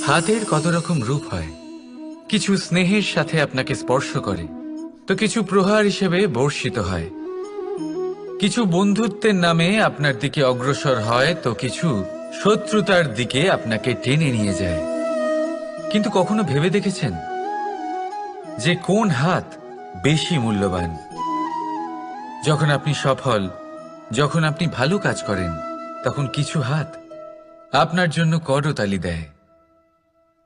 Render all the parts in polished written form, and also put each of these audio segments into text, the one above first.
হাতের কত রকম রূপ হয়। কিছু স্নেহের সাথে আপনাকে স্পর্শ করে, তো কিছু প্রহার হিসেবে বর্ষিত হয়। কিছু বন্ধুত্বের নামে আপনার দিকে অগ্রসর হয়, তো কিছু শত্রুতার দিকে আপনাকে টেনে নিয়ে যায়। কিন্তু কখনো ভেবে দেখেছেন যে কোন হাত বেশি মূল্যবান? যখন আপনি সফল, যখন আপনি ভালো কাজ করেন, তখন কিছু হাত আপনার জন্য করতালি দেয়।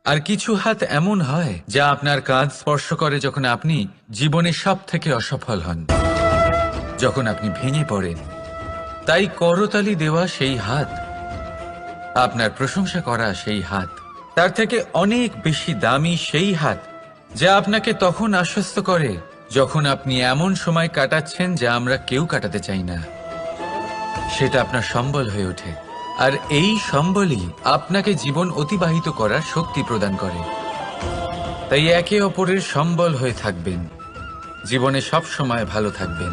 আর কিছু হাত এমন হয় যা আপনার কাঁধ স্পর্শ করে যখন আপনি জীবনে সব থেকে অসফল হন, যখন আপনি ভেঙে পড়েন। তাই করতালি দেওয়া সেই হাত, আপনার প্রশংসা করা সেই হাত, তার থেকে অনেক বেশি দামি সেই হাত যা আপনাকে তখন আশ্বস্ত করে যখন আপনি এমন সময় কাটাচ্ছেন যা আমরা কেউ কাটাতে চাই না। সেটা আপনার সম্বল হয়ে ওঠে, আর এই সম্বলই আপনাকে জীবন অতিবাহিত করার শক্তি প্রদান করে। তাই একে অপরের সম্বল হয়ে থাকবেন, জীবনে সব সময় ভালো থাকবেন।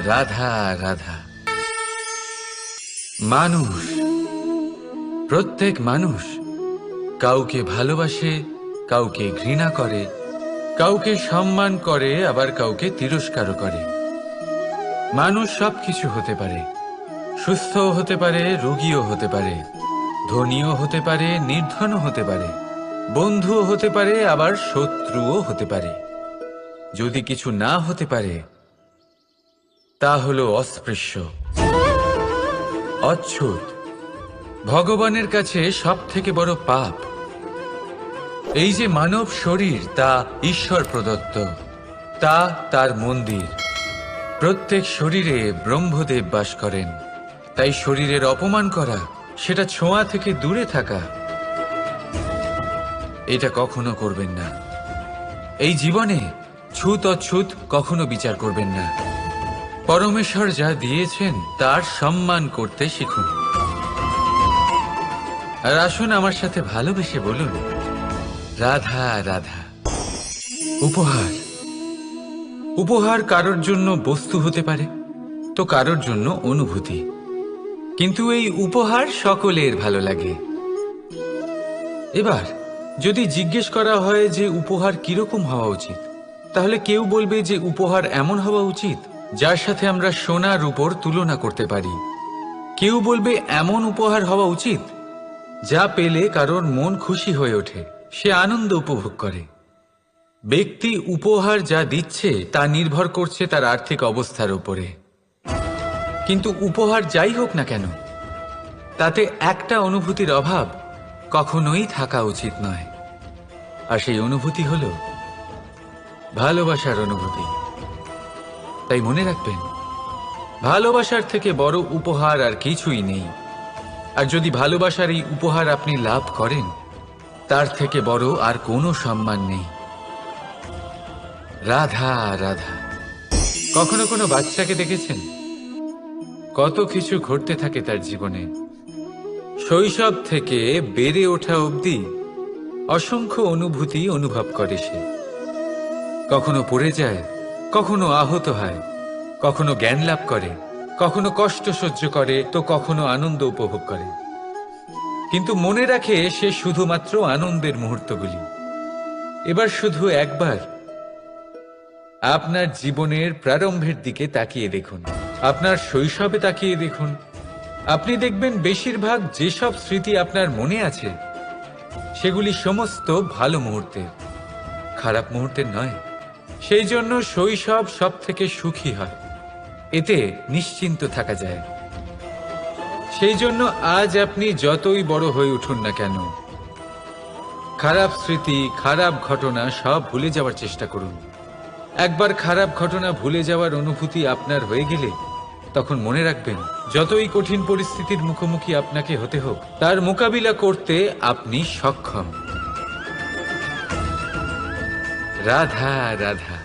রাধা রাধা। মানুষ, প্রত্যেক মানুষ কাউকে ভালোবাসে, কাউকে ঘৃণা করে, কাউকে সম্মান করে, আবার কাউকে তিরস্কারও করে। মানুষ সবকিছু হতে পারে, সুস্থও হতে পারে, রোগীও হতে পারে, ধনীও হতে পারে, নির্ধনও হতে পারে, বন্ধুও হতে পারে, আবার শত্রুও হতে পারে। যদি কিছু না হতে পারে তা হলো অস্পৃশ্য, অচ্ছুত। ভগবানের কাছে সব থেকে বড় পাপ এই যে মানব শরীর, তা ঈশ্বর প্রদত্ত, তা তার মন্দির। প্রত্যেক শরীরে ব্রহ্মদেব বাস করেন। তাই শরীরের অপমান করা, সেটা ছোঁয়া থেকে দূরে থাকা, এটা কখনো করবেন না। এই জীবনে ছুত অছুত কখনো বিচার করবেন না। পরমেশ্বর যা দিয়েছেন তার সম্মান করতে শিখুন। আর আসুন আমার সাথে ভালোবেসে বলুন, রাধা রাধা। উপহার, উপহার কারোর জন্য বস্তু হতে পারে, তো কারোর জন্য অনুভূতি। কিন্তু এই উপহার সকলের ভালো লাগে। এবার যদি জিজ্ঞেস করা হয় যে উপহার কিরকম হওয়া উচিত, তাহলে কেউ বলবে যে উপহার এমন হওয়া উচিত যার সাথে আমরা সোনা রূপোর তুলনা করতে পারি। কেউ বলবে এমন উপহার হওয়া উচিত যা পেলে কারোর মন খুশি হয়ে ওঠে, সে আনন্দ উপভোগ করে। ব্যক্তি উপহার যা দিচ্ছে তা নির্ভর করছে তার আর্থিক অবস্থার উপরে। কিন্তু উপহার যাই হোক না কেন, তাতে একটা অনুভূতির অভাব কখনোই থাকা উচিত নয়। আর সেই অনুভূতি হলো ভালোবাসার অনুভূতি। তাই মনে রাখবেন, ভালোবাসার থেকে বড় উপহার আর কিছুই নেই। আর যদি ভালোবাসার এই উপহার আপনি লাভ করেন, তার থেকে বড় আর কোনো সম্মান নেই। রাধা রাধা। কখনো কোনো বাচ্চাকে দেখেছেন? কত কিছু ঘটতে থাকে তার জীবনে। শৈশব থেকে বেড়ে ওঠা অবধি অসংখ্য অনুভূতি অনুভব করে সে। কখনো পড়ে যায়, কখনো আহত হয়, কখনো জ্ঞান লাভ করে, কখনো কষ্ট সহ্য করে, তো কখনো আনন্দ উপভোগ করে। কিন্তু মনে রাখে সে শুধুমাত্র আনন্দের মুহূর্তগুলি। এবার শুধু একবার আপনার জীবনের প্রারম্ভের দিকে তাকিয়ে দেখুন, আপনার শৈশবে তাকিয়ে দেখুন। আপনি দেখবেন বেশিরভাগ যেসব স্মৃতি আপনার মনে আছে সেগুলি সমস্ত ভালো মুহূর্তের, খারাপ মুহূর্তের নয়। সেই জন্য শৈশব সব থেকে সুখী হয়, এতে নিশ্চিন্ত থাকা যায়। সেই জন্য আজ আপনি যতই বড় হয়ে উঠুন না কেন, খারাপ স্মৃতি, খারাপ ঘটনা সব ভুলে যাওয়ার চেষ্টা করুন। একবার খারাপ ঘটনা ভুলে যাওয়ার অনুভূতি আপনার হয়ে গেলে তখন মনে রাখবেন, যতই কঠিন পরিস্থিতির মুখোমুখি আপনাকে হতে হোক, তার মোকাবিলা করতে আপনি সক্ষম। রাধা রাধা।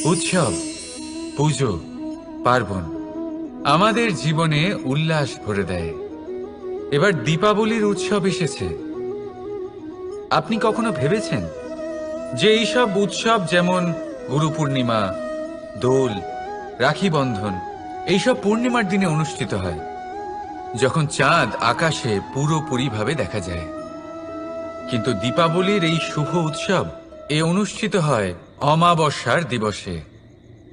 উৎসব, পুজো, পার্বণ আমাদের জীবনে উল্লাস ভরে দেয়। এবার দীপাবলির উৎসব এসেছে। আপনি কখনো ভেবেছেন যে এইসব উৎসব যেমন গুরু পূর্ণিমা, দোল, রাখি বন্ধন এইসব পূর্ণিমার দিনে অনুষ্ঠিত হয়, যখন চাঁদ আকাশে পুরোপুরিভাবে দেখা যায়। কিন্তু দীপাবলির এই শুভ উৎসব অনুষ্ঠিত হয় অমাবস্যার দিবসে।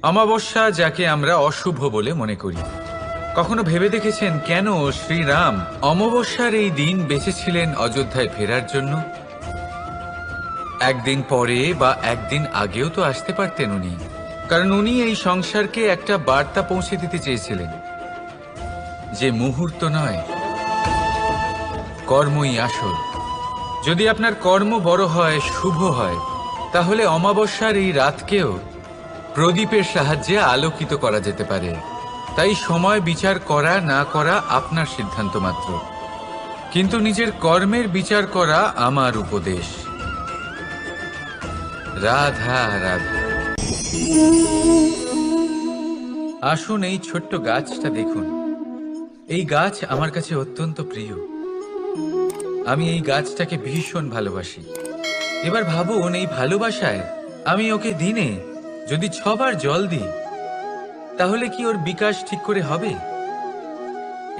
অমাবস্যা, যাকে আমরা অশুভ বলে মনে করি। কখনো ভেবে দেখেছেন কেন শ্রীরাম অমাবস্যার এই দিন বেঁচেছিলেন অযোধ্যায় ফেরার জন্য? একদিন পরে বা একদিন আগেও তো আসতে পারতেন উনি, কারণ উনি এই সংসারকে একটা বার্তা পৌঁছে দিতে চেয়েছিলেন যে মুহূর্ত নয়, কর্মই আসল। যদি আপনার কর্ম বড় হয়, শুভ হয়, তাহলে অমাবস্যার এই রাতকেও প্রদীপের সাহায্যে আলোকিত করা যেতে পারে। তাই সময় বিচার করা না করা আপনার সিদ্ধান্ত মাত্র, কিন্তু নিজের কর্মের বিচার করা আমার উপদেশ। রাধা রাধা। আসুন এই ছোট্ট গাছটা দেখুন। এই গাছ আমার কাছে অত্যন্ত প্রিয়। আমি এই গাছটাকে ভীষণ ভালোবাসি। এবার ভাবুন, এই ভালোবাসায় আমি ওকে দিনে যদি 6 বার জল দিই, তাহলে কি ওর বিকাশ ঠিক করে হবে?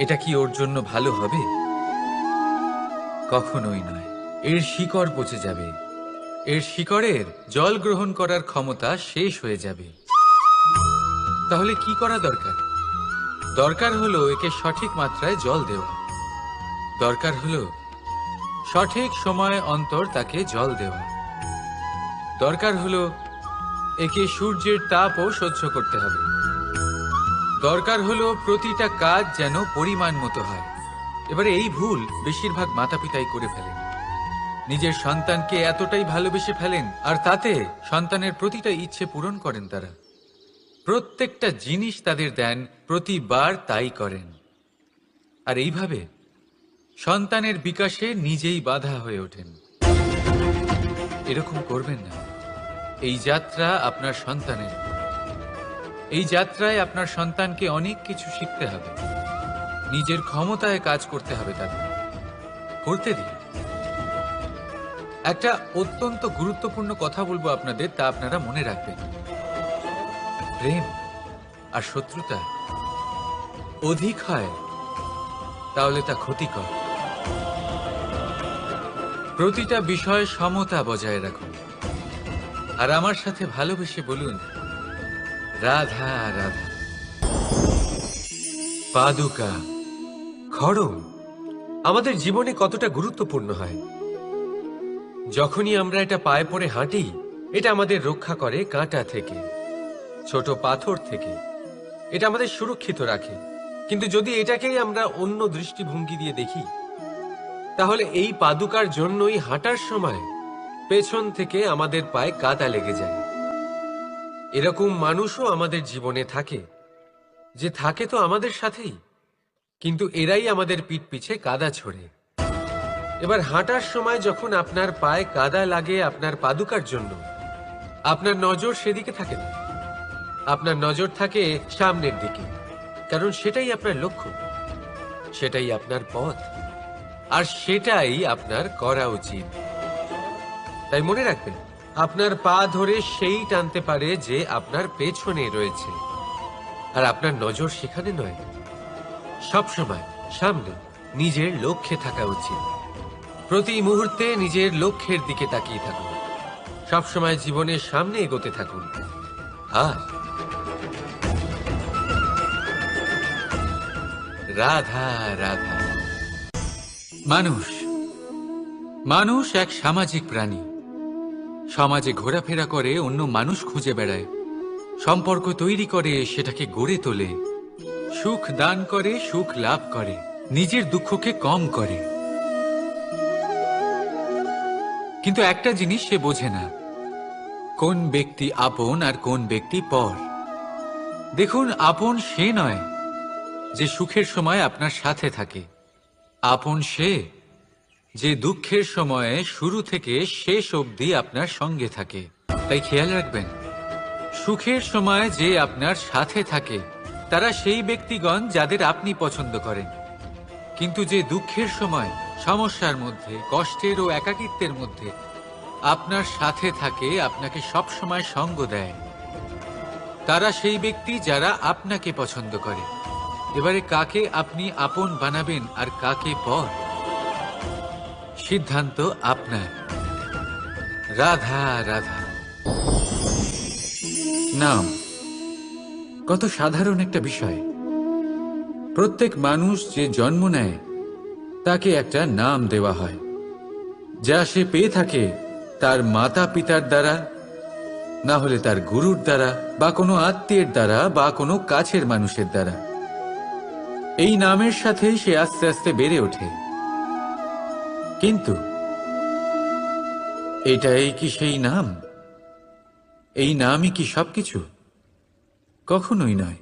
এটা কি ওর জন্য ভালো হবে? কখনোই নয়। এর শিকড় পচে যাবে, এর শিকড়ের জল গ্রহণ করার ক্ষমতা শেষ হয়ে যাবে। তাহলে কি করা দরকার? দরকার হলো একে সঠিক মাত্রায় জল দেওয়া। দরকার হলো সঠিক সময় অন্তর তাকে জল দেওয়া। দরকার হলো একে সূর্যের তাপও সহ্য করতে হবে। দরকার হলো প্রতিটা কাজ যেন পরিমাণ মতো হয়। এবারে এই ভুল বেশিরভাগ মাতাপিতাই করে ফেলেন। নিজের সন্তানকে এতটাই ভালোবেসে ফেলেন, আর তাতে সন্তানের প্রতিটা ইচ্ছে পূরণ করেন। তারা প্রত্যেকটা জিনিস তাদের দেন, প্রতিবার তাই করেন। আর এইভাবে সন্তানের বিকাশে নিজেই বাধা হয়ে ওঠেন। এরকম করবেন না। এই যাত্রা আপনার সন্তানের। এই যাত্রায় আপনার সন্তানকে অনেক কিছু শিখতে হবে। নিজের ক্ষমতায় কাজ করতে হবে তাদের। করতে দিন। একটা অত্যন্ত গুরুত্বপূর্ণ কথা বলবো আপনাদের, তা আপনারা মনে রাখবেন। প্রেম আর শত্রুতা অধিক হয় তাহলে তা ক্ষতিকর। প্রতিটা বিষয়ে সমতা বজায় রাখুন। আর আমার সাথে ভালোবেসে বলুন, রাধা রাধা। পাদুকা, খড়ম আমাদের জীবনে কতটা গুরুত্বপূর্ণ হয়। যখনই আমরা এটা পায়ে পড়ে হাঁটি, এটা আমাদের রক্ষা করে কাঁটা থেকে, ছোট পাথর থেকে। এটা আমাদের সুরক্ষিত রাখে। কিন্তু যদি এটাকেই আমরা অন্য দৃষ্টিভঙ্গি দিয়ে দেখি, তাহলে এই পাদুকার জন্যই হাঁটার সময় পেছন থেকে আমাদের পায়ে কাদা লেগে যায়। এরকম মানুষও আমাদের জীবনে থাকে, যে থাকে তো আমাদের সাথেই, কিন্তু এরাই আমাদের পিঠ পিছে কাদা ছোড়ে। এবার হাঁটার সময় যখন আপনার পায়ে কাদা লাগে আপনার পাদুকার জন্য, আপনার নজর সেদিকে থাকে না। আপনার নজর থাকে সামনের দিকে, কারণ সেটাই আপনার লক্ষ্য, সেটাই আপনার পথ, আর সেটাই আপনার করা উচিত। তাই মনে রাখবেন, আপনার পা ধরে সেই টানতে পারে যে আপনার পেছনে রয়েছে, আর আপনার নজর সেখানে নয়। সবসময় সামনে নিজের লক্ষ্যে থাকা উচিত। প্রতি মুহূর্তে নিজের লক্ষ্যের দিকে তাকিয়ে থাকুন। সবসময় জীবনের সামনে এগোতে থাকুন। আর রাধা রাধা। মানুষ এক সামাজিক প্রাণী। সমাজে ঘোরাফেরা করে, অন্য মানুষ খুঁজে বেড়ায়, সম্পর্ক তৈরি করে, সেটাকে গড়ে তোলে, সুখ দান করে, সুখ লাভ করে, নিজের দুঃখকে কম করে। কিন্তু একটা জিনিস সে বোঝে না, কোন ব্যক্তি আপন আর কোন ব্যক্তি পর। দেখুন, আপন সে নয় যে সুখের সময় আপনার সাথে থাকে। আপন সে যে দুঃখের সময়ে শুরু থেকে শেষ অবধি আপনার সঙ্গে থাকে। তাই খেয়াল রাখবেন, সুখের সময় যে আপনার সাথে থাকে তারা সেই ব্যক্তিগণ যাদের আপনি পছন্দ করেন। কিন্তু যে দুঃখের সময়, সমস্যার মধ্যে, কষ্টের ও একাকিত্বের মধ্যে আপনার সাথে থাকে, আপনাকে সব সময় সঙ্গ দেয়, তারা সেই ব্যক্তি যারা আপনাকে পছন্দ করে। এবারে কাকে আপনি আপন বানাবেন আর কাকে পর, সিদ্ধান্ত আপনার। রাধা রাধা। নাম কত সাধারণ একটা বিষয়। প্রত্যেক মানুষ যে জন্ম নেয় তাকে একটা নাম দেওয়া হয়, যা সে পেয়ে থাকে তার মাতা পিতার দ্বারা, না হলে তার গুরুর দ্বারা, বা কোনো আত্মীয়ের দ্বারা, বা কোনো কাছের মানুষের দ্বারা। এই নামের সাথেই সে আস্তে আস্তে বেড়ে ওঠে। কিন্তু এটাই কি সেই নাম? এই নামই কি সবকিছু? কখনোই নয়।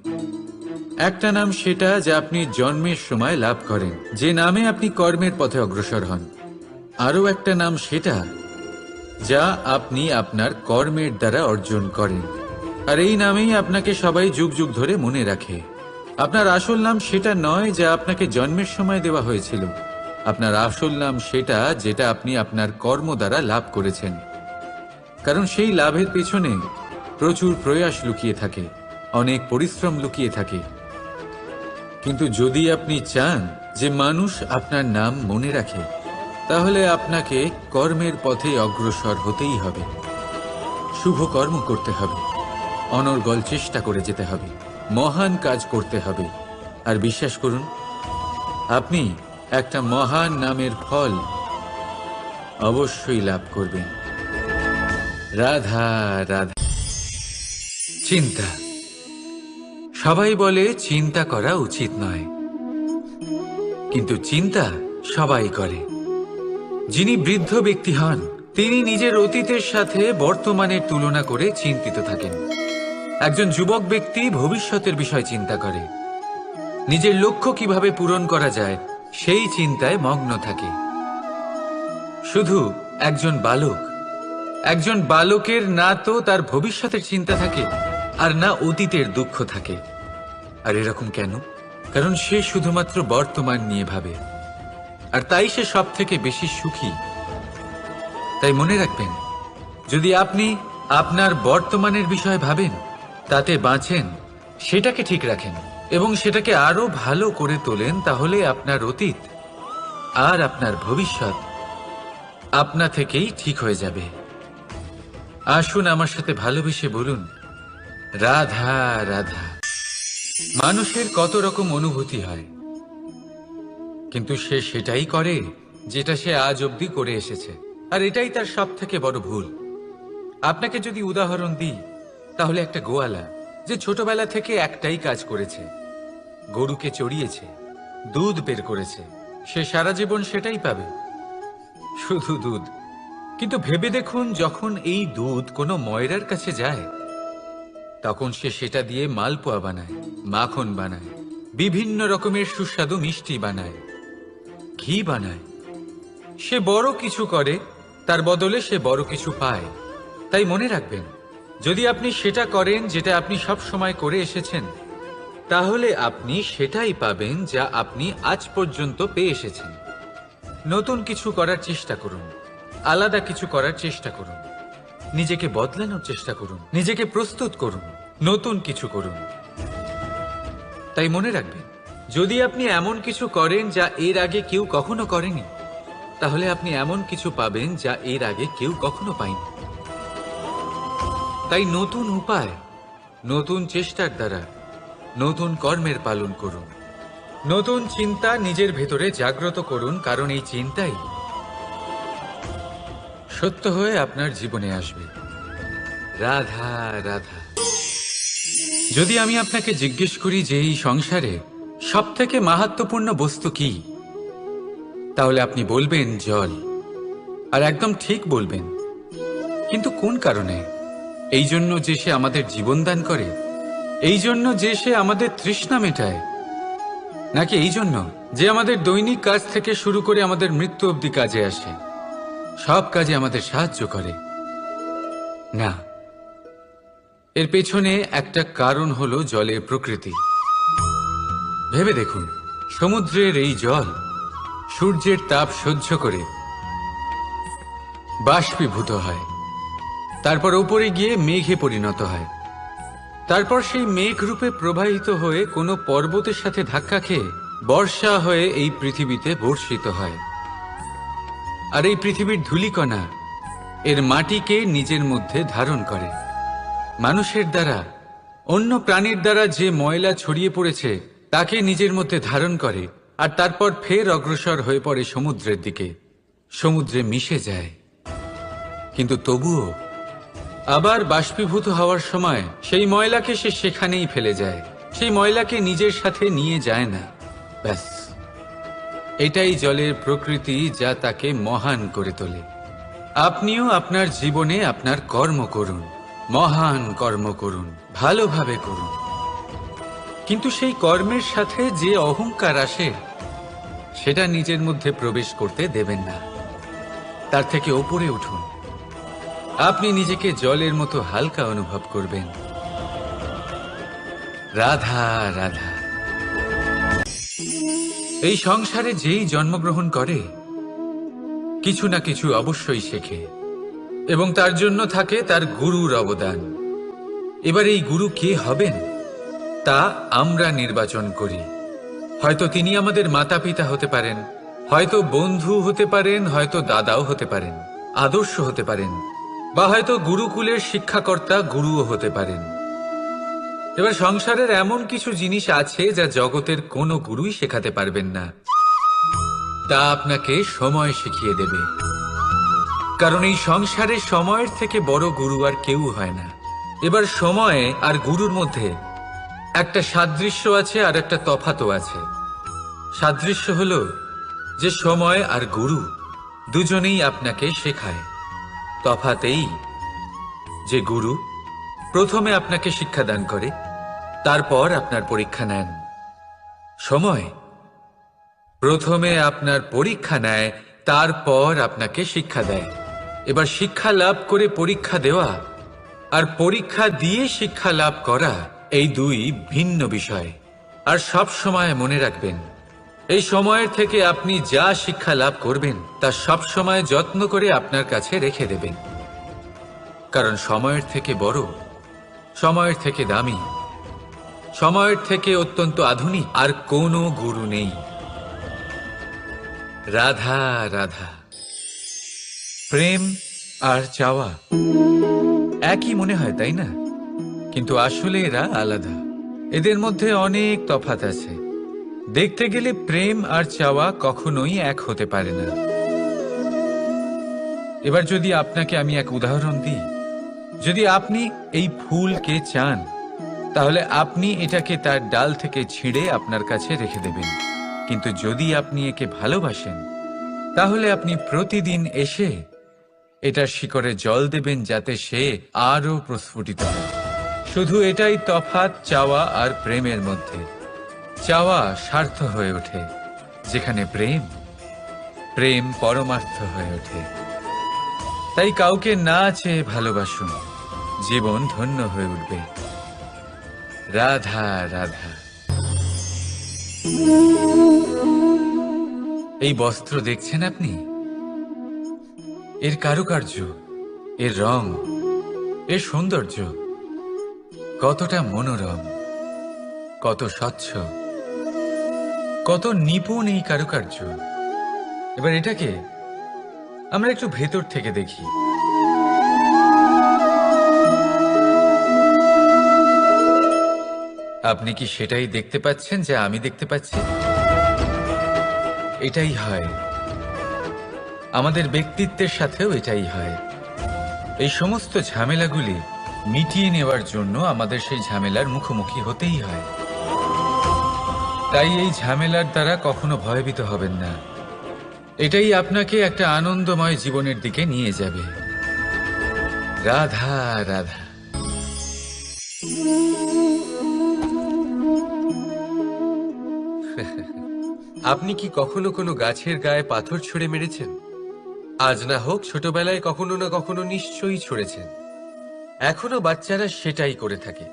একটা নাম সেটা যা আপনি জন্মের সময় লাভ করেন, যে নামে আপনি কর্মের পথে অগ্রসর হন। আরও একটা নাম সেটা যা আপনি আপনার কর্মের দ্বারা অর্জন করেন, আর এই নামেই আপনাকে সবাই যুগ যুগ ধরে মনে রাখে। আপনার আসল নাম সেটা নয় যা আপনাকে জন্মের সময় দেওয়া হয়েছিল। আপনার আসল নাম সেটা যেটা আপনি আপনার কর্ম দ্বারা লাভ করেছেন, কারণ সেই লাভের পেছনে প্রচুর প্রয়াস লুকিয়ে থাকে, অনেক পরিশ্রম লুকিয়ে থাকে। কিন্তু যদি আপনি চান যে মানুষ আপনার নাম মনে রাখে, তাহলে আপনাকে কর্মের পথে অগ্রসর হতেই হবে, শুভ কর্ম করতে হবে, অনর্গল চেষ্টা করে যেতে হবে, মহান কাজ করতে হবে। আর বিশ্বাস করুন, আপনি একটা মহান নামের ফল অবশ্যই লাভ করবেন। রাধা রাধা। চিন্তা। সবাই বলে চিন্তা করা উচিত নয়, কিন্তু চিন্তা সবাই করে। যিনি বৃদ্ধ ব্যক্তি হন, তিনি নিজের অতীতের সাথে বর্তমানের তুলনা করে চিন্তিত থাকেন। একজন যুবক ব্যক্তি ভবিষ্যতের বিষয় চিন্তা করে, নিজের লক্ষ্য কিভাবে পূরণ করা যায় সেই চিন্তায় মগ্ন থাকে। শুধু একজন বালকের না তো তার ভবিষ্যতের চিন্তা থাকে, আর না অতীতের দুঃখ থাকে। আর এরকম কেন? কারণ সে শুধুমাত্র বর্তমান নিয়ে ভাবে, আর তাই সে সব থেকে বেশি সুখী। তাই মনে রাখবেন, যদি আপনি আপনার বর্তমানের বিষয় ভাবেন, তাতে বাঁচেন, সেটাকে ঠিক রাখেন এবং সেটাকে আরো ভালো করে তোলেন, তাহলে আপনার অতীত আর আপনার ভবিষ্যৎ আপনা থেকেই ঠিক হয়ে যাবে। আসুন আমার সাথে ভালোবেসে বলুন, রাধা রাধা। মানুষের কত রকম অনুভূতি হয়, কিন্তু সে সেটাই করে যেটা সে আজ অবধি করে এসেছে, আর এটাই তার সব থেকে বড় ভুল। আপনাকে যদি উদাহরণ দিই, তাহলে একটা গোয়ালা যে ছোটবেলা থেকে একটাই কাজ করেছে, গরুকে চড়িয়েছে, দুধ বের করেছে, সে সারা জীবন সেটাই পাবে, শুধু দুধ। কিন্তু ভেবে দেখুন, যখন এই দুধ কোনো ময়রার কাছে যায়, তখন সে সেটা দিয়ে মালপোয়া বানায়, মাখন বানায়, বিভিন্ন রকমের সুস্বাদু মিষ্টি বানায়, ঘি বানায়। সে বড় কিছু করে, তার বদলে সে বড় কিছু পায়। তাই মনে রাখবেন, যদি আপনি সেটা করেন যেটা আপনি সব সময় করে এসেছেন, তাহলে আপনি সেটাই পাবেন যা আপনি আজ পর্যন্ত পেয়ে এসেছেন। নতুন কিছু করার চেষ্টা করুন, আলাদা কিছু করার চেষ্টা করুন, নিজেকে বদলানোর চেষ্টা করুন, নিজেকে প্রস্তুত করুন, নতুন কিছু করুন। তাই মনে রাখবেন, যদি আপনি এমন কিছু করেন যা এর আগে কেউ কখনো করেনি, তাহলে আপনি এমন কিছু পাবেন যা এর আগে কেউ কখনো পায়নি। তাই নতুন উপায়, নতুন চেষ্টার দ্বারা নতুন কর্মের পালন করুন, নতুন চিন্তা নিজের ভেতরে জাগ্রত করুন, কারণ এই চিন্তাই সত্য হয়ে আপনার জীবনে আসবে। রাধা রাধা। যদি আমি আপনাকে জিজ্ঞেস করি যে এই সংসারে সব থেকে মাহাত্ম্যপূর্ণ বস্তু কি, তাহলে আপনি বলবেন জল। আর একদম ঠিক বলবেন। কিন্তু কোন কারণে? এই জন্য যে সে আমাদের জীবন দান করে, এই জন্য যে সে আমাদের তৃষ্ণা মেটায়, নাকি এই জন্য যে আমাদের দৈনিক কাজ থেকে শুরু করে আমাদের মৃত্যু অবধি কাজে আসে, সব কাজে আমাদের সাহায্য করে? না, এর পেছনে একটা কারণ হলো জলের প্রকৃতি। ভেবে দেখুন, সমুদ্রের এই জল সূর্যের তাপ সহ্য করে বাষ্পীভূত হয়, তারপর উপরে গিয়ে মেঘে পরিণত হয়, তারপর সেই মেঘ রূপে প্রবাহিত হয়ে কোনো পর্বতের সাথে ধাক্কা খেয়ে বর্ষা হয়ে এই পৃথিবীতে বর্ষিত হয়। আর এই পৃথিবীর ধূলিকণা এর মাটিকে নিজের মধ্যে ধারণ করে। মানুষের দ্বারা, অন্য প্রাণীর দ্বারা যে ময়লা ছড়িয়ে পড়েছে তাকে নিজের মধ্যে ধারণ করে, আর তারপর ফের অগ্রসর হয়ে পড়ে সমুদ্রের দিকে, সমুদ্রে মিশে যায়। কিন্তু তবুও আবার বাষ্পীভূত হওয়ার সময় সেই ময়লাকে সে সেখানেই ফেলে যায়, সেই ময়লাকে নিজের সাথে নিয়ে যায় না। ব্যাস, এটাই জলের প্রকৃতি, যা তাকে মহান করে তোলে। আপনিও আপনার জীবনে আপনার কর্ম করুন, মহান কর্ম করুন, ভালোভাবে করুন, কিন্তু সেই কর্মের সাথে যে অহংকার আসে সেটা নিজের মধ্যে প্রবেশ করতে দেবেন না। তার থেকে ওপরে উঠুন। আপনি নিজেকে জলের মতো হালকা অনুভব করবেন। রাধা রাধা। এই সংসারে যেই জন্মগ্রহণ করে কিছু না কিছু অবশ্যই শেখে, এবং তার জন্য থাকে তার গুরুর অবদান। এবার এই গুরু কে হবেন তা আমরা নির্বাচন করি। হয়তো তিনি আমাদের মাতা পিতা হতে পারেন, হয়তো বন্ধু হতে পারেন, হয়তো দাদাও হতে পারেন, আদর্শ হতে পারেন, বা হয়তো গুরুকুলের শিক্ষাকর্তা গুরুও হতে পারেন। এবার সংসারের এমন কিছু জিনিস আছে যা জগতের কোনো গুরুই শেখাতে পারবেন না, তা আপনাকে সময় শিখিয়ে দেবে। কারণ এই সংসারে সময়ের থেকে বড় গুরু আর কেউ হয় না। এবার সময় আর গুরুর মধ্যে একটা সাদৃশ্য আছে আর একটা তফাতও আছে। সাদৃশ্য হলো যে সময় আর গুরু দুজনেই আপনাকে শেখায়। তফাতেই যে গুরু প্রথমে আপনাকে শিক্ষাদান করে, তারপর আপনার পরীক্ষা নেন। সময় প্রথমে আপনার পরীক্ষা নেয়, তারপর আপনাকে শিক্ষা দেয়। এবার শিক্ষা লাভ করে পরীক্ষা দেওয়া আর পরীক্ষা দিয়ে শিক্ষা লাভ করা এই দুই ভিন্ন বিষয়। আর সব সময় মনে রাখবেন, এই সময়ের থেকে আপনি যা শিক্ষা লাভ করবেন তা সব সময় যত্ন করে আপনার কাছে রেখে দেবেন। কারণ সময়ের থেকে বড়, সময়ের থেকে দামি, সময়ের থেকে অত্যন্ত আধুনিক আর কোনো গুরু নেই। রাধা রাধা। প্রেম আর চাওয়া একই মনে হয়, তাই না? কিন্তু আসলে এরা আলাদা। এদের মধ্যে অনেক তফাৎ আছে। দেখতে গেলে প্রেম আর চাওয়া কখনোই এক হতে পারে না। এবার যদি আপনাকে আমি এক উদাহরণ দিই, যদি আপনি এই ফুলকে চান, তাহলে আপনি এটাকে তার ডাল থেকে ছিঁড়ে আপনার কাছে রেখে দেবেন। কিন্তু যদি আপনি একে ভালোবাসেন, তাহলে আপনি প্রতিদিন এসে এটার শিকড়ে জল দেবেন, যাতে সে আরো প্রস্ফুটিত হয়। শুধু এটাই তফাৎ চাওয়া আর প্রেমের মধ্যে। চাওয়া স্বার্থ হয়ে ওঠে, যেখানে প্রেম প্রেম পরমার্থ হয়ে ওঠে। তাই কাউকে না চেয়ে ভালোবাসুন, জীবন ধন্য হয়ে উঠবে। রাধা রাধা। এই বস্ত্র দেখছেন আপনি? এর কারুকার্য, এর রং, এর সৌন্দর্য কতটা মনোরম, কত স্বচ্ছ, কত নিপুণ এই কারুকার্য। এবার এটাকে আমরা একটু ভেতর থেকে দেখি। আপনি কি সেটাই দেখতে পাচ্ছেন যা আমি দেখতে পাচ্ছি? এটাই হয় আমাদের ব্যক্তিত্বের সাথেও, এটাই হয়। এই সমস্ত ঝামেলাগুলি মিটিয়ে নেওয়ার জন্য আমাদের সেই ঝামেলার মুখোমুখি হতেই হয়। তাই এই ঝামেলার দ্বারা কখনো ভয়ভীত হবেন না। এটাই আপনাকে একটা আনন্দময় জীবনের দিকে নিয়ে যাবে। রাধা রাধা। আপনি কি কখনো কোনো গাছের গায়ে পাথর ছুঁড়ে মেরেছেন? আজ না হোক, ছোটবেলায় কখনো না কখনো নিশ্চয়ই ছুঁড়েছেন। এখনো বাচ্চারা সেটাই করে থাকে।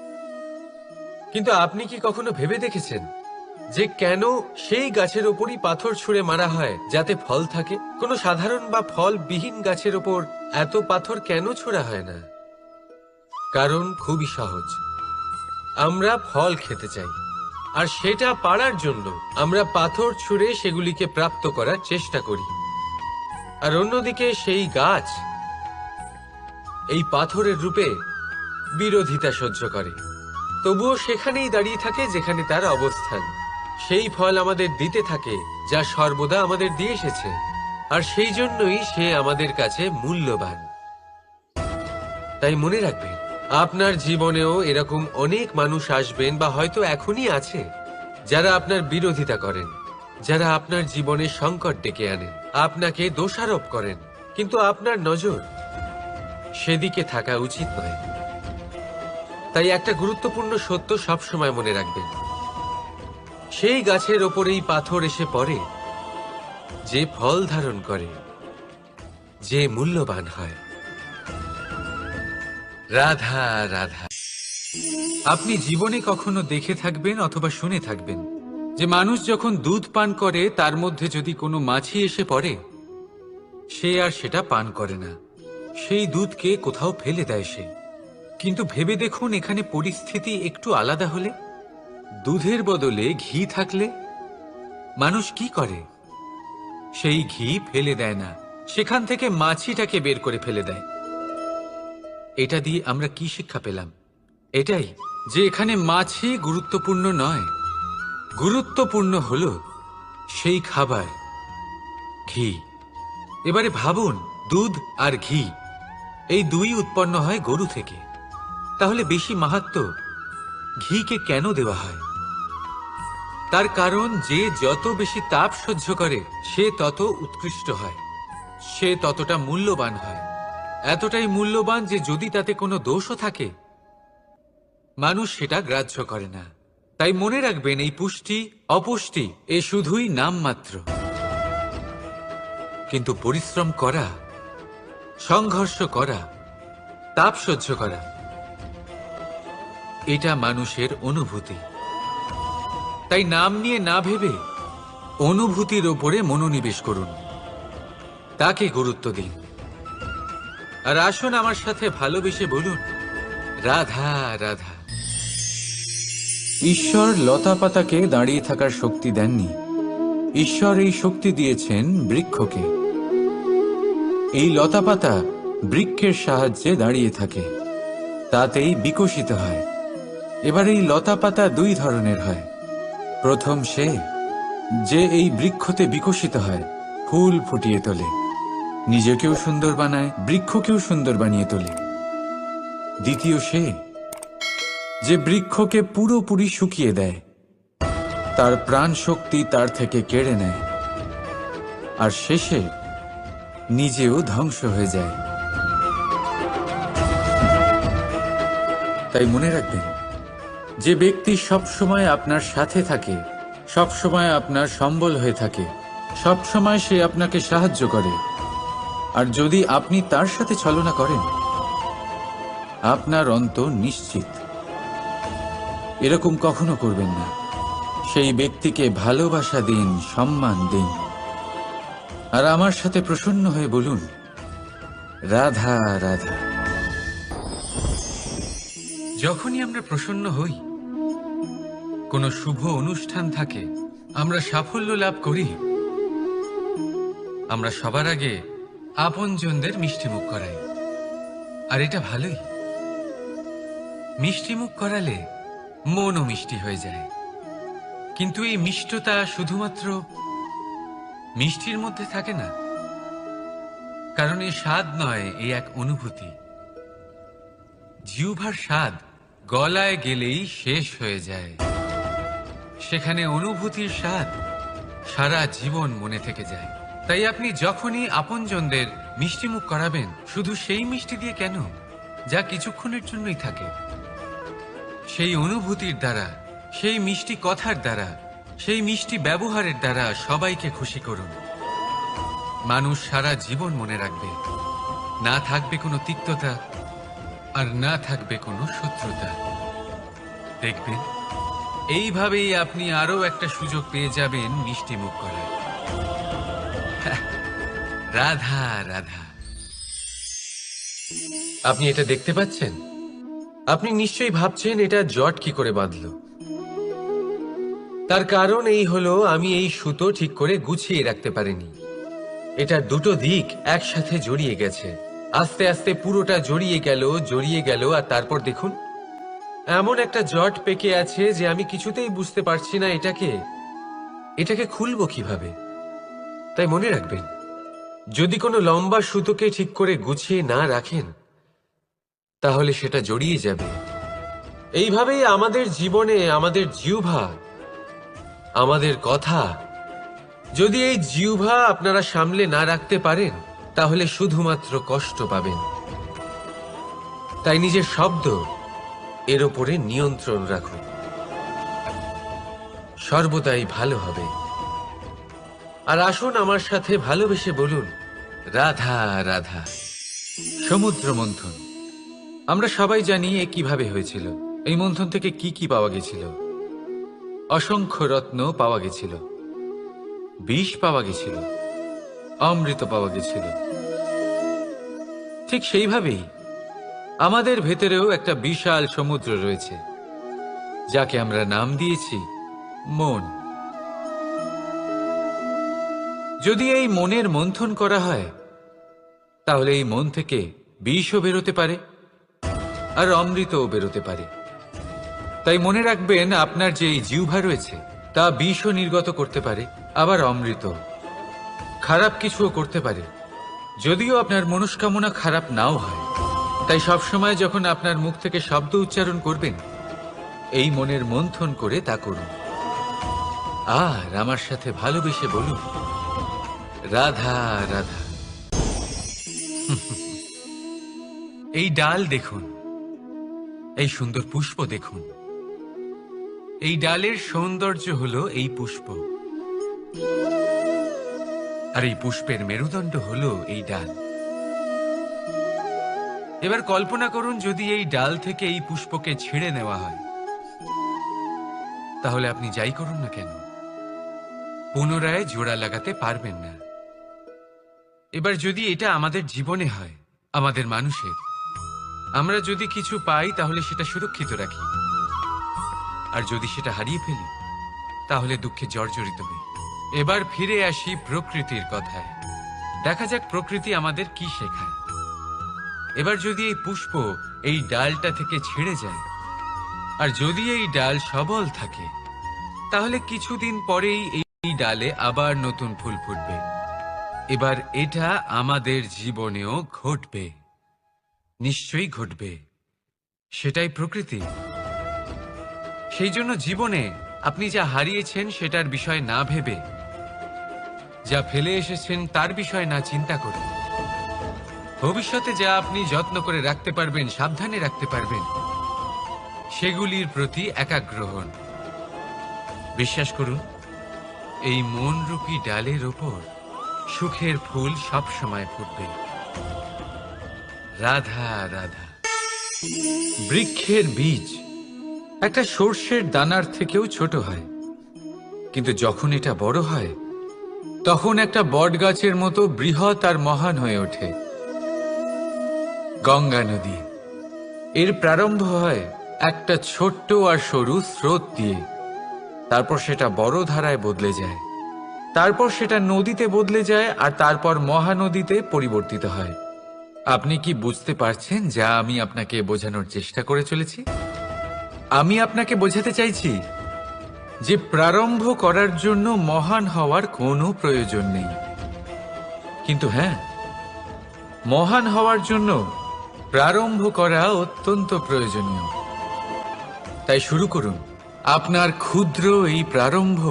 কিন্তু আপনি কি কখনো ভেবে দেখেছেন যে কেন সেই গাছের ওপরই পাথর ছুঁড়ে মারা হয় যাতে ফল থাকে? কোনো সাধারণ বা ফলবিহীন গাছের ওপর এত পাথর কেন ছোড়া হয় না? কারণ খুবই সহজ। আমরা ফল খেতে চাই, আর সেটা পারার জন্য আমরা পাথর ছুঁড়ে সেগুলিকে প্রাপ্ত করার চেষ্টা করি। আর অন্যদিকে সেই গাছ এই পাথরের রূপে বিরোধিতা সহ্য করে, তবুও সেখানেই দাঁড়িয়ে থাকে যেখানে তার অবস্থান। সেই ফল আমাদের দিতে থাকে যা সর্বদা আমাদের দিয়ে এসেছে, আর সেই জন্যই সে আমাদের কাছে মূল্যবান। তাই মনে রাখবেন, আপনার জীবনেও এরকম অনেক মানুষ আসবেন বা হয়তো এখনই আছে যারা আপনার বিরোধিতা করেন, যারা আপনার জীবনে সংকট ডেকে আনেন, আপনাকে দোষারোপ করেন, কিন্তু আপনার নজর সেদিকে থাকা উচিত নয়। তাই একটা গুরুত্বপূর্ণ সত্য সবসময় মনে রাখবেন, সেই গাছের ওপরেই পাথর এসে পড়ে যে ফল ধারণ করে, যে মূল্যবান হয়। রাধা রাধা। আপনি জীবনে কখনো দেখে থাকবেন অথবা শুনে থাকবেন যে মানুষ যখন দুধ পান করে তার মধ্যে যদি কোনো মাছি এসে পড়ে, সে আর সেটা পান করে না, সেই দুধকে কোথাও ফেলে দেয় সে। কিন্তু ভেবে দেখুন, এখানে পরিস্থিতি একটু আলাদা হলে, দুধের বদলে ঘি থাকলে মানুষ কি করে? সেই ঘি ফেলে দেয় না, সেখান থেকে মাছিটাকে বের করে ফেলে দেয়। এটা দিয়ে আমরা কি শিক্ষা পেলাম? এটাই যে এখানে মাছি গুরুত্বপূর্ণ নয়, গুরুত্বপূর্ণ হলো সেই খাবার, ঘি। এবারে ভাবুন, দুধ আর ঘি এই দুই উৎপন্ন হয় গরু থেকে, তাহলে বেশি মাহাত্ম্য ঘিকে কেন দেওয়া হয়? তার কারণ, যে যত বেশি তাপ সহ্য করে সে তত উৎকৃষ্ট হয়, সে ততটা মূল্যবান হয়। এতটাই মূল্যবান যে যদি তাতে কোনো দোষও থাকে মানুষ সেটা গ্রাহ্য করে না। তাই মনে রাখবেন, এই পুষ্টি অপুষ্টি এ শুধুই নামমাত্র, কিন্তু পরিশ্রম করা, সংঘর্ষ করা, তাপ সহ্য করা, এটা মানুষের অনুভূতি। তাই নাম নিয়ে না ভেবে অনুভূতির ওপরে মনোনিবেশ করুন, তাকে গুরুত্ব দিন। আর আসুন আমার সাথে ভালোবেসে বলুন, রাধা রাধা। ঈশ্বর লতা পাতাকে দাঁড়িয়ে থাকার শক্তি দেননি, ঈশ্বর এই শক্তি দিয়েছেন বৃক্ষকে। এই লতা পাতা বৃক্ষের সাহায্যে দাঁড়িয়ে থাকে, তাতেই বিকশিত হয়। এবার এই লতা পাতা দুই ধরনের হয়। প্রথম সে যে এই বৃক্ষতে বিকশিত হয়, ফুল ফুটিয়ে তোলে, নিজেকেও সুন্দর বানায়, বৃক্ষকেও সুন্দর বানিয়ে তোলে। দ্বিতীয় সে যে বৃক্ষকে পুরোপুরি শুকিয়ে দেয়, তার প্রাণ শক্তি তার থেকে কেড়ে নেয়, আর শেষে নিজেও ধ্বংস হয়ে যায়। তাই মনে রাখবেন, যে ব্যক্তি সবসময় আপনার সাথে থাকে, সবসময় আপনার সম্বল হয়ে থাকে, সবসময় সে আপনাকে সাহায্য করে, আর যদি আপনি তার সাথে ছলনা করেন, আপনার অন্ত নিশ্চিত। এরকম কখনো করবেন না। সেই ব্যক্তিকে ভালোবাসা দিন, সম্মান দিন, আর আমার সাথে প্রসন্ন হয়ে বলুন, রাধা রাধা। যখনই আমরা প্রসন্ন হই, কোনো শুভ অনুষ্ঠান থাকে, আমরা সাফল্য লাভ করি, আমরা সবার আগে আপনজনদের মিষ্টিমুখ করাই। আর এটা ভালোই, মিষ্টিমুখ করালে মনও মিষ্টি হয়ে যায়। কিন্তু এই মিষ্টতা শুধুমাত্র মিষ্টির মধ্যে থাকে না, কারণ এই স্বাদ নয়, এই এক অনুভূতি। জিহ্বার স্বাদ গলায় গেলেই শেষ হয়ে যায়, সেখানে অনুভূতির স্বাদ সারা জীবন মনে থেকে যায়। তাই আপনি যখনই আপনজনদের মিষ্টিমুখ করাবেন, শুধু সেই মিষ্টি দিয়ে কেন, যা কিছুক্ষণের জন্যই থাকে, সেই অনুভূতির দ্বারা, সেই মিষ্টি কথার দ্বারা, সেই মিষ্টি ব্যবহারের দ্বারা সবাইকে খুশি করুন। মানুষ সারা জীবন মনে রাখবে, না থাকবে কোনো তিক্ততা, আর না থাকবে কোনো শত্রুতা। দেখবেন, এইভাবেই আপনি আরো একটা সুযোগ পেয়ে যাবেন মিষ্টি মুখ করার। রাধা রাধা। আপনি এটা দেখতে পাচ্ছেন? আপনি নিশ্চয়ই ভাবছেন এটা জট কি করে বাঁধলো। তার কারণ এই হলো, আমি এই সুতো ঠিক করে গুছিয়ে রাখতে পারিনি। এটা দুটো দিক একসাথে জড়িয়ে গেছে, আস্তে আস্তে পুরোটা জড়িয়ে গেল, আর তারপর দেখুন এমন একটা জট পেকে আছে যে আমি কিছুতেই বুঝতে পারছি না এটাকে খুলবো কিভাবে। তাই মনে রাখবেন, যদি কোনো লম্বা সুতোকে ঠিক করে গুছিয়ে না রাখেন তাহলে সেটা জড়িয়ে যাবে। এইভাবেই আমাদের জীবনে আমাদের জিহ্বা, আমাদের কথা, যদি এই জিহ্বা আপনারা সামলে না রাখতে পারেন তাহলে শুধুমাত্র কষ্ট পাবেন। তাই নিজের শব্দ এর ওপরে নিয়ন্ত্রণ রাখুন, সর্বদাই ভালো হবে। আর আসুন আমার সাথে ভালোবেসে বলুন, রাধা রাধা। সমুদ্র মন্থন, আমরা সবাই জানি এ কিভাবে হয়েছিল। এই মন্থন থেকে কি কি পাওয়া গেছিল? অসংখ্য রত্ন পাওয়া গেছিল, বিষ পাওয়া গেছিল, অমৃত পাওয়া গেছিল। ঠিক সেইভাবেই আমাদের ভেতরেও একটা বিশাল সমুদ্র রয়েছে, যাকে আমরা নাম দিয়েছি মন। যদি এই মনের মন্থন করা হয় তাহলে এই মন থেকে বিষও বেরোতে পারে আর অমৃতও বেরোতে পারে। তাই মনে রাখবেন, আপনার যে এই জিহ্বা রয়েছে তা বিষও নির্গত করতে পারে, আবার অমৃত, খারাপ কিছুও করতে পারে, যদিও আপনার মনস্কামনা খারাপ নাও হয়। তাই সবসময় যখন আপনার মুখ থেকে শব্দ উচ্চারণ করবেন, এই মনের মন্থন করে তা করুন। আর আমার সাথে ভালোবেসে বলুন, রাধা রাধা। এই ডাল দেখুন, এই সুন্দর পুষ্প দেখুন। এই ডালের সৌন্দর্য হলো এই পুষ্প, আর এই পুষ্পের মেরুদণ্ড হলো এই ডাল। এবার কল্পনা করুন, যদি এই ডাল থেকে এই পুষ্পকে ছিঁড়ে নেওয়া হয়, তাহলে আপনি যাই করুন না কেন পুনরায় জোড়া লাগাতে পারবেন না। এবার যদি এটা আমাদের জীবনে হয়, আমাদের মানুষের, আমরা যদি কিছু পাই তাহলে সেটা সুরক্ষিত রাখি, আর যদি সেটা হারিয়ে ফেলি তাহলে দুঃখে জর্জরিত হই। এবার ফিরে আসি প্রকৃতির কথায়। দেখা যাক প্রকৃতি আমাদের কি শেখায়। এবার যদি এই পুষ্প এই ডালটা থেকে ছিঁড়ে যায়, আর যদি এই ডাল সবল থাকে, তাহলে কিছুদিন পরেই এই ডালে আবার নতুন ফুল ফুটবে। এবার এটা আমাদের জীবনেও ঘটবে, নিশ্চয়ই ঘটবে। সেটাই প্রকৃতি। সেই জন্য জীবনে আপনি যা হারিয়েছেন সেটার বিষয় না ভেবে, যা ফেলে এসেছেন তার বিষয় না চিন্তা করে, ভবিষ্যতে যা আপনি যত্ন করে রাখতে পারবেন, সাবধানে রাখতে পারবেন, সেগুলির প্রতি একাগ্র হন। বিশ্বাস করুন, এই মনরূপী ডালের ওপর সুখের ফুল সব সময় ফুটবে। রাধা রাধা। বৃক্ষের বীজ একটা সর্ষের দানার থেকেও ছোট হয়, কিন্তু যখন এটা বড় হয় তখন একটা বট গাছের মতো বৃহৎ আর মহান হয়ে ওঠে। গঙ্গা নদী, এর প্রারম্ভ হয় একটা ছোট্ট আর সরু স্রোত দিয়ে, তারপর সেটা বড় ধারায় বদলে যায়, তারপর সেটা নদীতে বদলে যায়, আর তারপর মহানদীতে পরিবর্তিত হয়। আপনি কি বুঝতে পারছেন যা আমি আপনাকে বোঝানোর চেষ্টা করে চলেছি? আমি আপনাকে বোঝাতে চাইছি যে প্রারম্ভ করার জন্য মহান হওয়ার কোনো প্রয়োজন নেই, কিন্তু হ্যাঁ, মহান হওয়ার জন্য প্রারম্ভ করা অত্যন্ত প্রয়োজনীয়। তাই শুরু করুন। আপনার ক্ষুদ্র এই প্রারম্ভ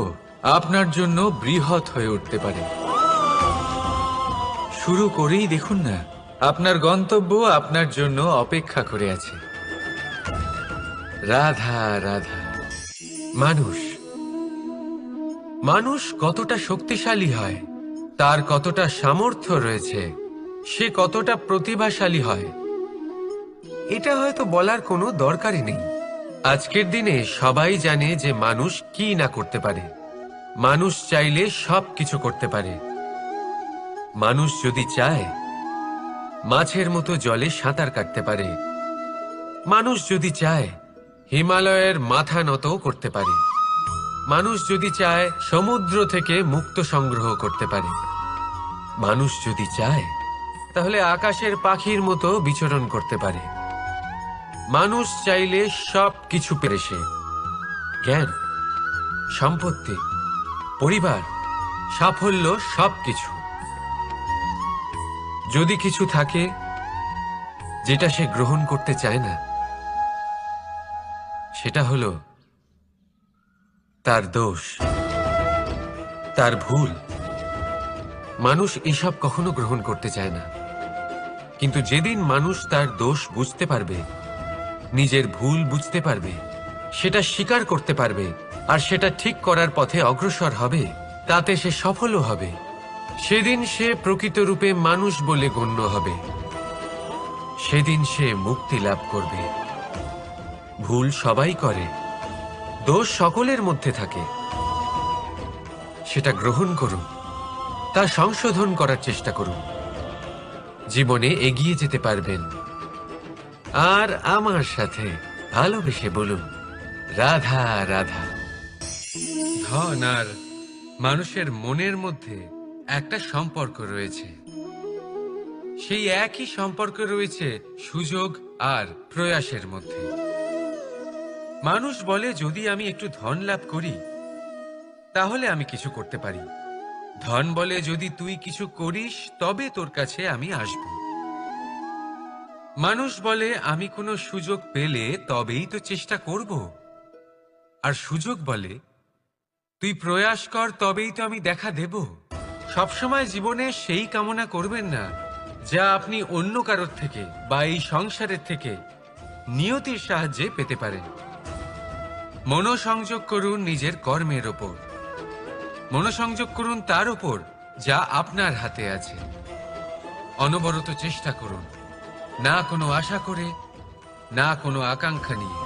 আপনার জন্য বৃহৎ হয়ে উঠতে পারে। শুরু করেই দেখুন না, আপনার গন্তব্য আপনার জন্য অপেক্ষা করে আছে। রাধা রাধা। মানুষ কতটা শক্তিশালী হয়, তার কতটা সামর্থ্য রয়েছে, সে কতটা প্রতিভাশালী হয়, এটা হয়তো বলার কোনো দরকারই নেই। আজকের দিনে সবাই জানে যে মানুষ কি না করতে পারে। মানুষ চাইলে সব কিছু করতে পারে। মানুষ যদি চায় মাছের মতো জলে সাঁতার কাটতে পারে, মানুষ যদি চায় হিমালয়ের মাথা নত করতে পারে, মানুষ যদি চায় সমুদ্র থেকে মুক্ত সংগ্রহ করতে পারে, মানুষ যদি চায় তাহলে আকাশের পাখির মতো বিচরণ করতে পারে। মানুষ চাইলে সব কিছু পেরে সে জ্ঞান, সম্পত্তি, পরিবার, সাফল্য সবকিছু। যদি কিছু থাকে যেটা সে গ্রহণ করতে চায় না, সেটা হলো তার দোষ, তার ভুল। মানুষ এসব কখনো গ্রহণ করতে চায় না, কিন্তু যেদিন মানুষ তার দোষ বুঝতে পারবে, নিজের ভুল বুঝতে পারবে, সেটা স্বীকার করতে পারবে আর সেটা ঠিক করার পথে অগ্রসর হবে, তাতে সে সফলও হবে, সেদিন সে প্রকৃত রূপে মানুষ বলে গণ্য হবে। সেদিন সে মুক্তি লাভ করবে। ভুল সবাই করে, দোষ সকলের মধ্যে থাকে। সেটা গ্রহণ করুন, তা সংশোধন করার চেষ্টা করুন, জীবনে এগিয়ে যেতে পারবেন। আর আমার সাথে ভালোবেসে বলুন, রাধা রাধা। ধন আর মানুষের মনের মধ্যে একটা সম্পর্ক রয়েছে। সেই একই সম্পর্ক রয়েছে সুযোগ আর প্রয়াসের মধ্যে। মানুষ বলে, যদি আমি একটু ধন লাভ করি তাহলে আমি কিছু করতে পারি। ধন বলে, যদি তুই কিছু করিস তবে তোর কাছে আমি আসব। মানুষ বলে, আমি কোনো সুযোগ পেলে তবেই তো চেষ্টা করব। আর সুযোগ বলে, তুই প্রয়াস কর তবেই তো আমি দেখা দেব। সবসময় জীবনে সেই কামনা করবেন না যা আপনি অন্য কারোর থেকে বা এই সংসারের থেকে নিয়তির সাহায্যে পেতে পারেন। মনোসংযোগ করুন নিজের কর্মের ওপর, মনোসংযোগ করুন তার ওপর যা আপনার হাতে আছে। অনবরত চেষ্টা করুন, না কোনো আশা করে, না কোনো আকাঙ্ক্ষা নিয়ে।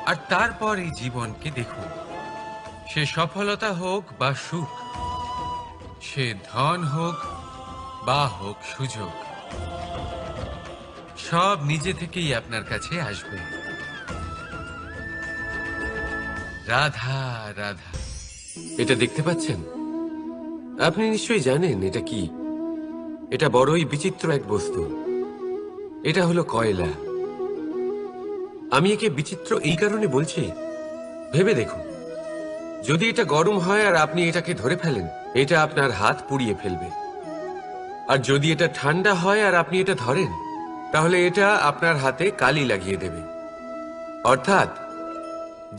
আর তারপর এই জীবনকে দেখুন, সে সফলতা হোক বা সুখ, সে ধন হোক বা হোক সুযোগ, সব নিজে থেকেই আপনার কাছে আসবে। রাধা রাধা। এটা দেখতে পাচ্ছেন? আপনি নিশ্চয়ই জানেন এটা কি। এটা বড়ই বিচিত্র এক বস্তু। এটা হলো কয়লা। আমি একে বিচিত্র এই কারণে বলছি, ভেবে দেখুন, যদি এটা গরম হয় আর আপনি এটাকে ধরে ফেলেন, এটা আপনার হাত পুড়িয়ে ফেলবে। আর যদি এটা ঠান্ডা হয় আর আপনি এটা ধরেন, তাহলে এটা আপনার হাতে কালি লাগিয়ে দেবে। অর্থাৎ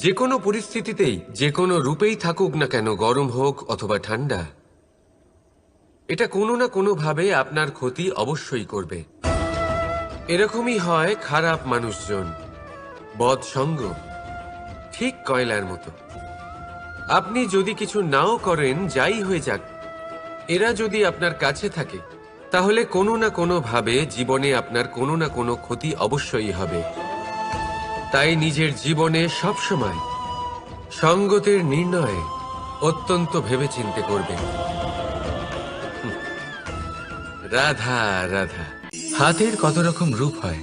যে কোনো পরিস্থিতিতেই, যে কোনো রূপেই থাকুক না কেন, গরম হোক অথবা ঠান্ডা, এটা কোনো না কোনো ভাবে আপনার ক্ষতি অবশ্যই করবে। এরকমই হয় খারাপ মানুষজন, বদসঙ্গ, ঠিক কয়লার মতো। আপনি যদি কিছু নাও করেন, যাই হয়ে যাক, এরা যদি আপনার কাছে থাকে, তাহলে কোনো না কোনো ভাবে জীবনে আপনার কোনো না কোনো ক্ষতি অবশ্যই হবে। তাই নিজের জীবনে সবসময় সঙ্গতের নির্ণয়ে অত্যন্ত ভেবেচিন্তে করবেন। রাধা রাধা। হাতের কত রকম রূপ হয়।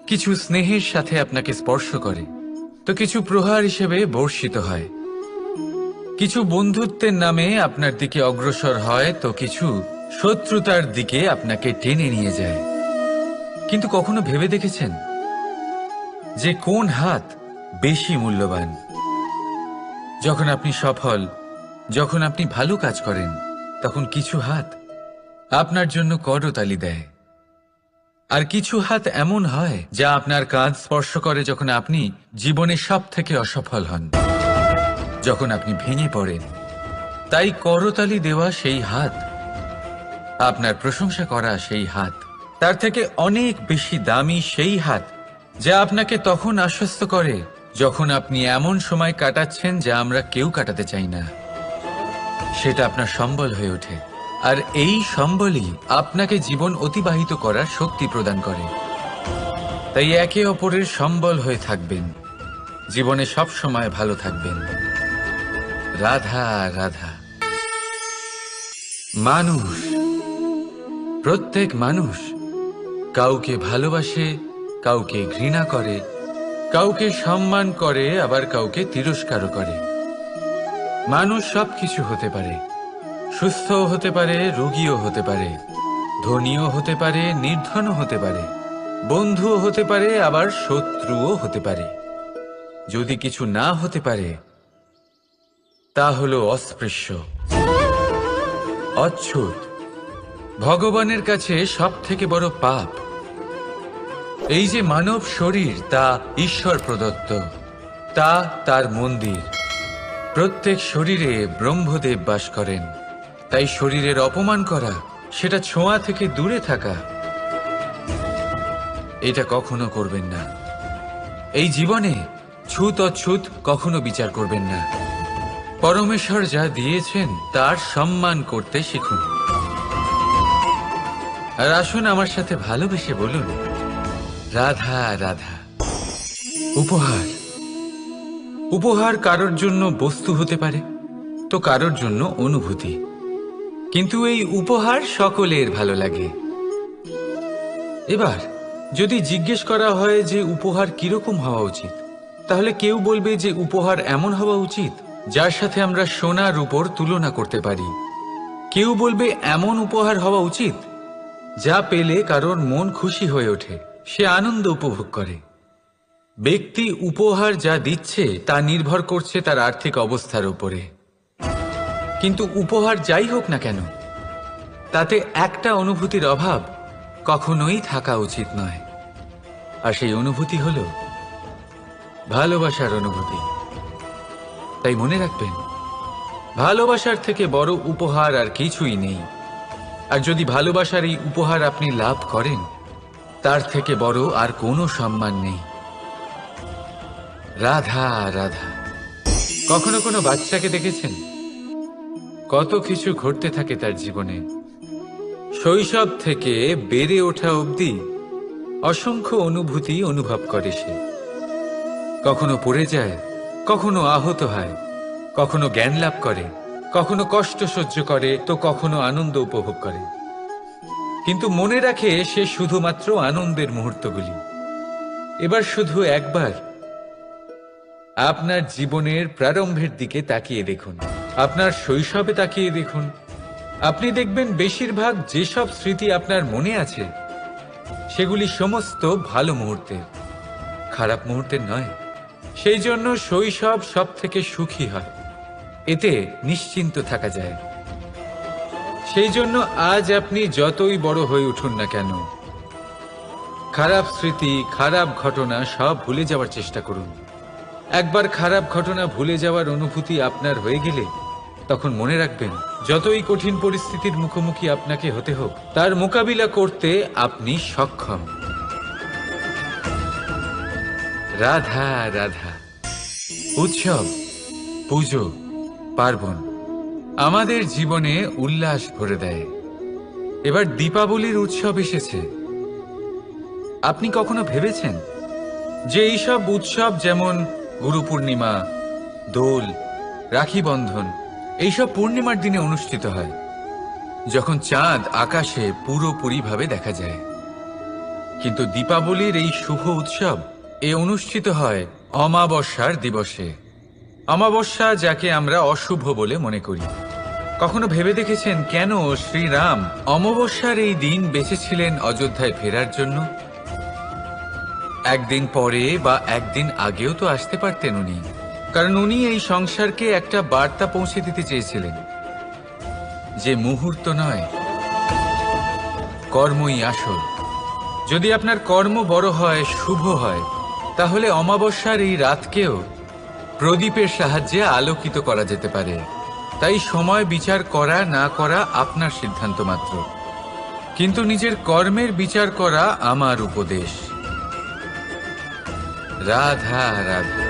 কিছু স্নেহের সাথে আপনাকে স্পর্শ করে, তো কিছু প্রহার হিসেবে বর্ষিত হয়। কিছু বন্ধুত্বের নামে আপনার দিকে অগ্রসর হয়, তো কিছু শত্রুতার দিকে আপনাকে টেনে নিয়ে যায়। কিন্তু কখনো ভেবে দেখেছেন যে কোন হাত বেশি মূল্যবান? যখন আপনি সফল, যখন আপনি ভালো কাজ করেন, তখন কিছু হাত আপনার জন্য করতালি দেয়। আর কিছু হাত এমন হয় যা আপনার কাঁধ স্পর্শ করে যখন আপনি জীবনে সব থেকে অসফল হন, যখন আপনি ভেঙে পড়েন। তাই করতালি দেওয়া সেই হাত, আপনার প্রশংসা করা সেই হাত, তার থেকে অনেক বেশি দামি সেই হাত যা আপনাকে তখন আশ্বস্ত করে যখন আপনি এমন সময় কাটাচ্ছেন যা আমরা কেউ কাটাতে চাই না। সেটা আপনার সম্বল হয়ে ওঠে, আর এই সম্বলই আপনাকে জীবন অতিবাহিত করার শক্তি প্রদান করে। তাই একে অপরের সম্বল হয়ে থাকবেন, জীবনে সব সময় ভালো থাকবেন। রাধা রাধা। মানুষ, প্রত্যেক মানুষ কাউকে ভালোবাসে, কাউকে ঘৃণা করে, কাউকে সম্মান করে, আবার কাউকে তিরস্কারও করে। মানুষ সবকিছু হতে পারে, সুস্থও হতে পারে, রোগীও হতে পারে, ধনীও হতে পারে, নির্ধনও হতে পারে, বন্ধুও হতে পারে, আবার শত্রুও হতে পারে। যদি কিছু না হতে পারে তা হলো অস্পৃশ্য, অচ্ছুত, ভগবানের কাছে সব থেকে বড় পাপ। এই যে মানব শরীর, তা ঈশ্বর প্রদত্ত, তা তার মন্দির। প্রত্যেক শরীরে ব্রহ্মদেব বাস করেন, তাই শরীরের অপমান করা, সেটা ছোঁয়া থেকে দূরে থাকা, এটা কখনো করবেন না। এই জীবনে ছুত অছুত কখনো বিচার করবেন না। পরমেশ্বর যা দিয়েছেন তার সম্মান করতে শিখুন। আর আসুন আমার সাথে ভালোবেসে বলুন, রাধা রাধা। উপহার, উপহার কারোর জন্য বস্তু হতে পারে, তো কারোর জন্য অনুভূতি। কিন্তু এই উপহার সকলের ভালো লাগে। এবার যদি জিজ্ঞেস করা হয় যে উপহার কিরকম হওয়া উচিত, তাহলে কেউ বলবে যে উপহার এমন হওয়া উচিত যার সাথে আমরা সোনা রূপোর তুলনা করতে পারি। কেউ বলবে এমন উপহার হওয়া উচিত যা পেলে কারোর মন খুশি হয়ে ওঠে, সে আনন্দ উপভোগ করে। ব্যক্তি উপহার যা দিচ্ছে তা নির্ভর করছে তার আর্থিক অবস্থার উপরে। কিন্তু উপহার যাই হোক না কেন, তাতে একটা অনুভূতির অভাব কখনোই থাকা উচিত নয়। আর সেই অনুভূতি হলো ভালোবাসার অনুভূতি। তাই মনে রাখবেন, ভালোবাসার থেকে বড় উপহার আর কিছুই নেই। আর যদি ভালোবাসার এই উপহার আপনি লাভ করেন, তার থেকে বড় আর কোনো সম্মান নেই। রাধা রাধা। কখনো কোনো বাচ্চাকে দেখেছেন? কত কিছু ঘটতে থাকে তার জীবনে। শৈশব থেকে বেড়ে ওঠা অবধি অসংখ্য অনুভূতি অনুভব করে সে। কখনো পড়ে যায়, কখনো আহত হয়, কখনো জ্ঞান লাভ করে, কখনো কষ্ট সহ্য করে, তো কখনো আনন্দ উপভোগ করে। কিন্তু মনে রাখে সে শুধুমাত্র আনন্দের মুহূর্তগুলি। এবার শুধু একবার আপনার জীবনের প্রারম্ভের দিকে তাকিয়ে দেখুন, আপনার শৈশবে তাকিয়ে দেখুন। আপনি দেখবেন বেশিরভাগ যেসব স্মৃতি আপনার মনে আছে সেগুলি সমস্ত ভালো মুহূর্তের, খারাপ মুহূর্তের নয়। সেই জন্য শৈশব সব থেকে সুখী হয়, এতে নিশ্চিন্ত থাকা যায়। সেই জন্য আজ আপনি যতই বড় হয়ে উঠুন না কেন, খারাপ স্মৃতি, খারাপ ঘটনা সব ভুলে যাওয়ার চেষ্টা করুন। একবার খারাপ ঘটনা ভুলে যাওয়ার অনুভূতি আপনার হয়ে গেলে তখন মনে রাখবেন, যতই কঠিন পরিস্থিতির মুখোমুখি আপনাকে হতে হোক, তার মোকাবিলা করতে আপনি সক্ষম। রাধা রাধা। উৎসব, পুজো, পার্বণ আমাদের জীবনে উল্লাস ভরে দেয়। এবার দীপাবলির উৎসব এসেছে। আপনি কখনো ভেবেছেন যে এইসব উৎসব যেমন গুরু পূর্ণিমা, দোল, রাখি বন্ধন, এইসব পূর্ণিমার দিনে অনুষ্ঠিত হয়, যখন চাঁদ আকাশে পুরোপুরিভাবে দেখা যায়। কিন্তু দীপাবলির এই শুভ উৎসব অনুষ্ঠিত হয় অমাবস্যার দিবসে। অমাবস্যা, যাকে আমরা অশুভ বলে মনে করি। কখনো ভেবে দেখেছেন কেন শ্রীরাম অমাবস্যার এই দিন বেছেছিলেন অযোধ্যায় ফেরার জন্য? একদিন পরে বা একদিন আগেও তো আসতে পারতেন উনি, কারণ উনি এই সংসারকে একটা বার্তা পৌঁছে দিতে চেয়েছিলেন যে মুহূর্ত নয়, কর্মই আসল। যদি আপনার কর্ম বড় হয়, শুভ হয়, তাহলে অমাবস্যার এই রাতকেও প্রদীপের সাহায্যে আলোকিত করা যেতে পারে। তাই সময় বিচার করা না করা আপনার সিদ্ধান্ত মাত্র, কিন্তু নিজের কর্মের বিচার করা আমার উপদেশ। রাধা রাধা।